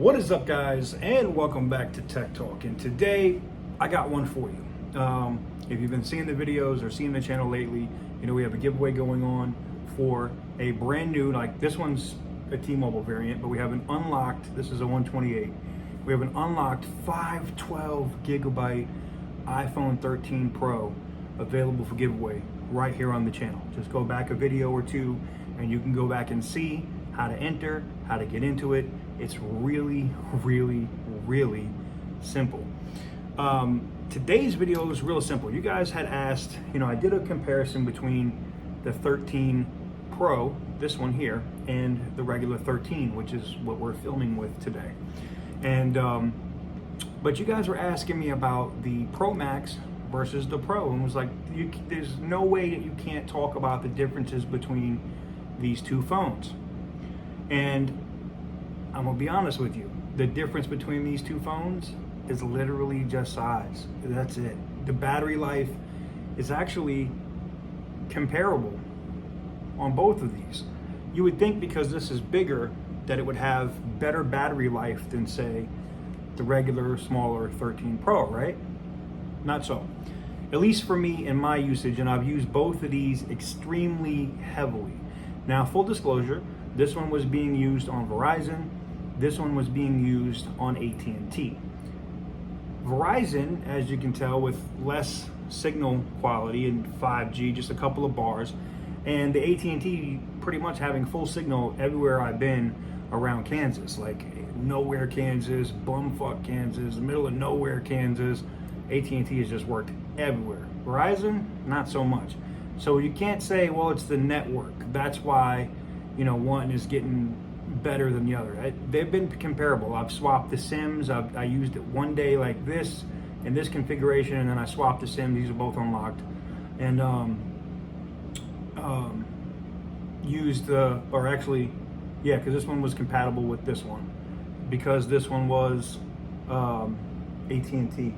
What is up, guys, and welcome back to Tech Talk. And today I got one for you. If you've been seeing the videos or seeing the channel lately, you know we have a giveaway going on for a brand new, like this one's a T-Mobile variant, but we have an unlocked, this is a 128. We have an unlocked 512 gigabyte iPhone 13 Pro available for giveaway right here on the channel. Just go back a video or two and you can go back and see how to enter, how to get into it. It's really, really, really simple. Today's video is real simple. You guys had asked, I did a comparison between the 13 Pro, this one here, and the regular 13, which is what we're filming with today. And but you guys were asking me about the Pro Max versus the Pro, and was like, there's no way that you can't talk about the differences between these two phones. And I'm gonna be honest with you, the difference between these two phones is literally just size. That's it. The battery life is actually comparable on both of these. You would think because this is bigger that it would have better battery life than, say, the regular smaller 13 Pro, right? Not so. At least for me in my usage, and I've used both of these extremely heavily. Now, full disclosure, this one was being used on Verizon. This one was being used on AT&T. Verizon, as you can tell, with less signal quality and 5G, just a couple of bars, and the AT&T pretty much having full signal everywhere I've been around Kansas, like nowhere Kansas, bumfuck Kansas, middle of nowhere Kansas. AT&T has just worked everywhere. Verizon, not so much. So you can't say, well, it's the network. That's why, one is getting better than the other. They've been comparable. I've swapped the SIMs. I used it one day like this in this configuration, and then I swapped the SIMs. These are both unlocked, and used because this one was compatible with this one, because this one was AT&T.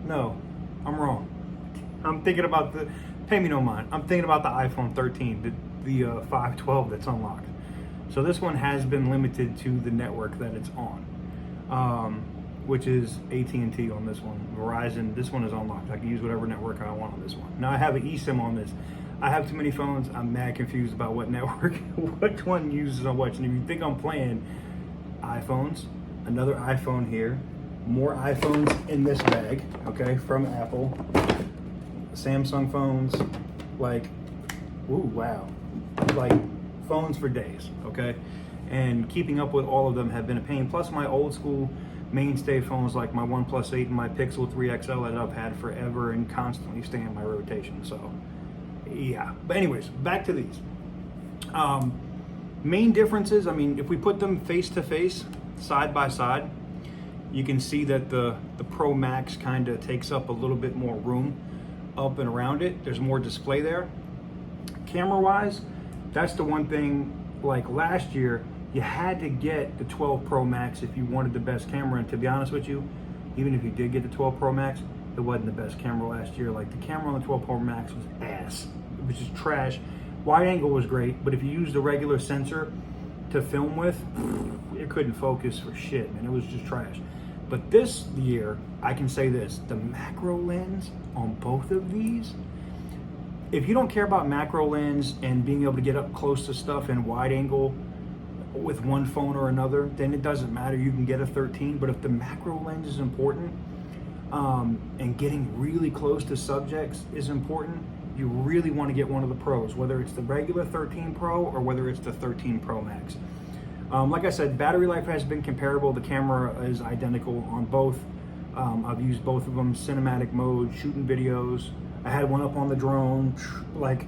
No, I'm wrong. I'm thinking about pay me no mind. I'm thinking about the iPhone 13, the 512 that's unlocked. So this one has been limited to the network that it's on, which is AT&T on this one. Verizon, this one is unlocked. I can use whatever network I want on this one. Now I have an eSIM on this. I have too many phones. I'm mad confused about what network, which one uses on which. And if you think I'm playing, iPhones, another iPhone here, more iPhones in this bag, okay, from Apple, Samsung phones, like, ooh, wow, like phones for days, okay? And keeping up with all of them have been a pain. Plus my old school mainstay phones like my OnePlus 8 and my Pixel 3 XL that I've had forever and constantly stay in my rotation, so yeah. But anyways, back to these. Main differences, if we put them face to face, side by side, you can see that the Pro Max kind of takes up a little bit more room up and around it. There's more display there. Camera wise, that's the one thing, like last year, you had to get the 12 Pro Max if you wanted the best camera. And to be honest with you, even if you did get the 12 Pro Max, it wasn't the best camera last year. Like the camera on the 12 Pro Max was ass. It was just trash. Wide angle was great, but if you used the regular sensor to film with, it couldn't focus for shit, man. It was just trash. But this year, I can say this, the macro lens on both of these, if you don't care about macro lens and being able to get up close to stuff in wide angle with one phone or another, then it doesn't matter. You can get a 13, but if the macro lens is important, and getting really close to subjects is important, you really want to get one of the Pros, whether it's the regular 13 Pro or whether it's the 13 Pro Max. Like I said, battery life has been comparable. The camera is identical on both. I've used both of them, cinematic mode, shooting videos. I had one up on the drone, like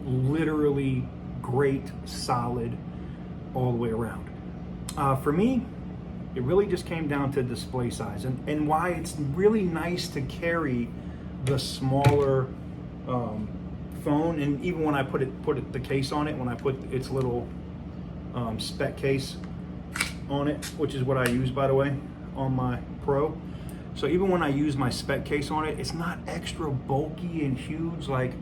literally great, solid, all the way around. For me, it really just came down to display size and why it's really nice to carry the smaller phone. And even when I put the case on it, when I put its little spec case on it, which is what I use, by the way, on my Pro. So even when I use my spec case on it, it's not extra bulky and huge like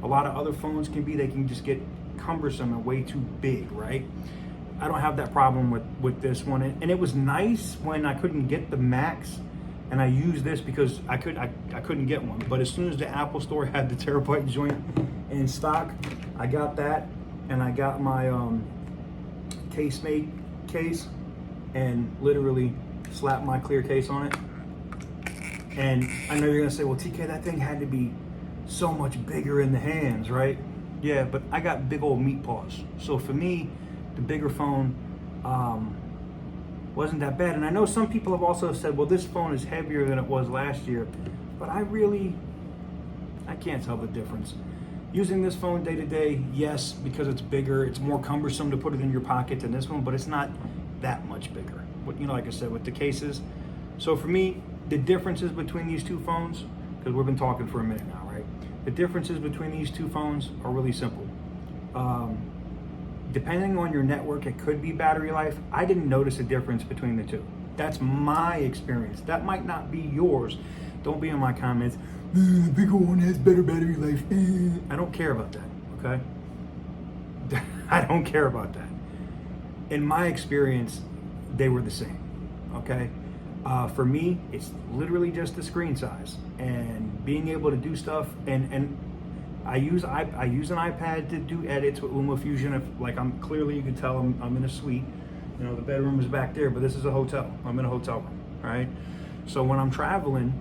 a lot of other phones can be. They can just get cumbersome and way too big, right? I don't have that problem with this one. And it was nice when I couldn't get the Max, and I used this because I couldn't get one. But as soon as the Apple Store had the terabyte joint in stock, I got that, and I got my Casemate case, and literally slapped my clear case on it. And I know you're gonna say, well, TK, that thing had to be so much bigger in the hands, right? Yeah, but I got big old meat paws. So for me, the bigger phone wasn't that bad. And I know some people have also said, well, this phone is heavier than it was last year, but I can't tell the difference. Using this phone day to day, yes, because it's bigger, it's more cumbersome to put it in your pocket than this one, but it's not that much bigger. But you know, like I said, with the cases. So for me, the differences between these two phones, because we've been talking for a minute now, right? The differences between these two phones are really simple. Depending on your network, it could be battery life. I didn't notice a difference between the two. That's my experience. That might not be yours. Don't be in my comments, the bigger one has better battery life. I don't care about that, okay? I don't care about that. In my experience, they were the same, okay? For me, it's literally just the screen size and being able to do stuff. And I use an iPad to do edits with LumaFusion. If like I'm clearly, you can tell I'm in a suite. You know, the bedroom is back there, but this is a hotel. I'm in a hotel room, right? So when I'm traveling,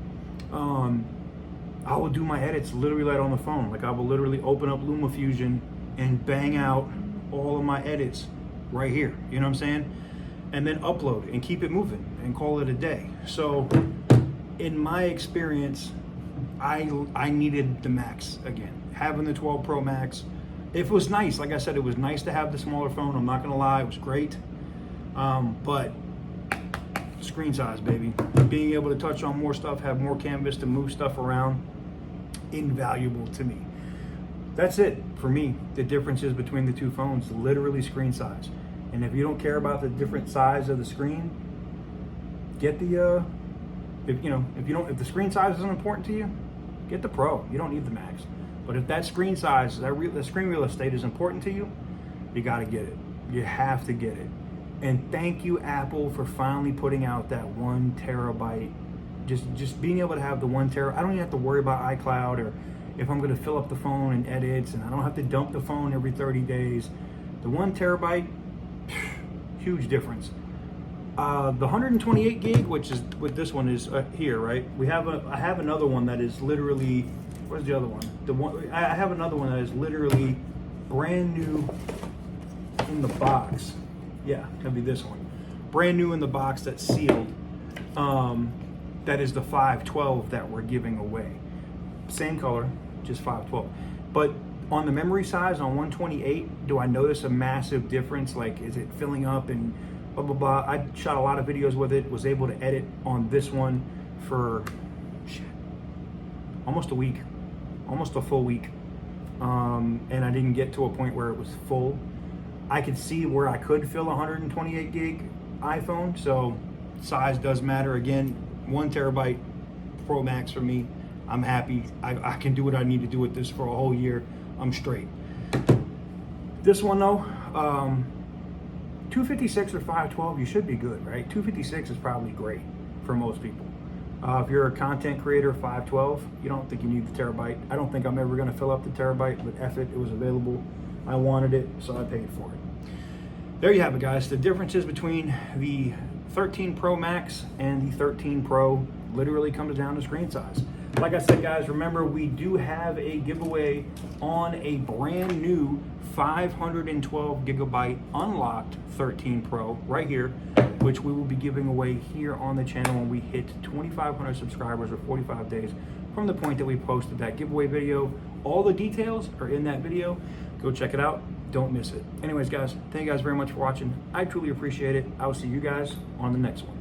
I will do my edits literally right on the phone. Like I will literally open up LumaFusion and bang out all of my edits right here. You know what I'm saying? And then upload and keep it moving and call it a day. So in my experience, I needed the Max again. Having the 12 Pro Max, it was nice. Like I said, it was nice to have the smaller phone. I'm not gonna lie, it was great. But screen size, baby. Being able to touch on more stuff, have more canvas to move stuff around, invaluable to me. That's it for me. The differences between the two phones, literally screen size. And if you don't care about the different size of the screen, get the if the screen size isn't important to you, get the Pro. You don't need the Max. But if that screen size, the screen real estate is important to you, you got to get it. You have to get it. And thank you, Apple, for finally putting out that 1 terabyte. Just being able to have the 1 terabyte. I don't even have to worry about iCloud or if I'm going to fill up the phone and edits, and I don't have to dump the phone every 30 days. The 1 terabyte, huge difference. The 128 gig, which is what this one is here, right? I have another one that is literally, where's the other one? I have another one that is literally brand new in the box. Yeah, that'd be this one. Brand new in the box that's sealed. That is the 512 that we're giving away. Same color, just 512. But on the memory size on 128, do I notice a massive difference? Like, is it filling up and blah, blah, blah? I shot a lot of videos with it, was able to edit on this one for almost a week, almost a full week. And I didn't get to a point where it was full. I could see where I could fill a 128 gig iPhone, so size does matter. Again, 1 terabyte Pro Max for me. I'm happy. I can do what I need to do with this for a whole year. I'm straight. This one though, 256 or 512, you should be good, right? 256 is probably great for most people. If you're a content creator, 512, you don't think you need the terabyte. I don't think I'm ever gonna fill up the terabyte, but F it, it was available. I wanted it, so I paid for it. There you have it, guys. The differences between the 13 Pro Max and the 13 Pro literally comes down to screen size. Like I said, guys, remember we do have a giveaway on a brand new 512 gigabyte unlocked 13 Pro right here, which we will be giving away here on the channel when we hit 2,500 subscribers or 45 days from the point that we posted that giveaway video. All the details are in that video. Go check it out. Don't miss it. Anyways, guys, thank you guys very much for watching. I truly appreciate it. I will see you guys on the next one.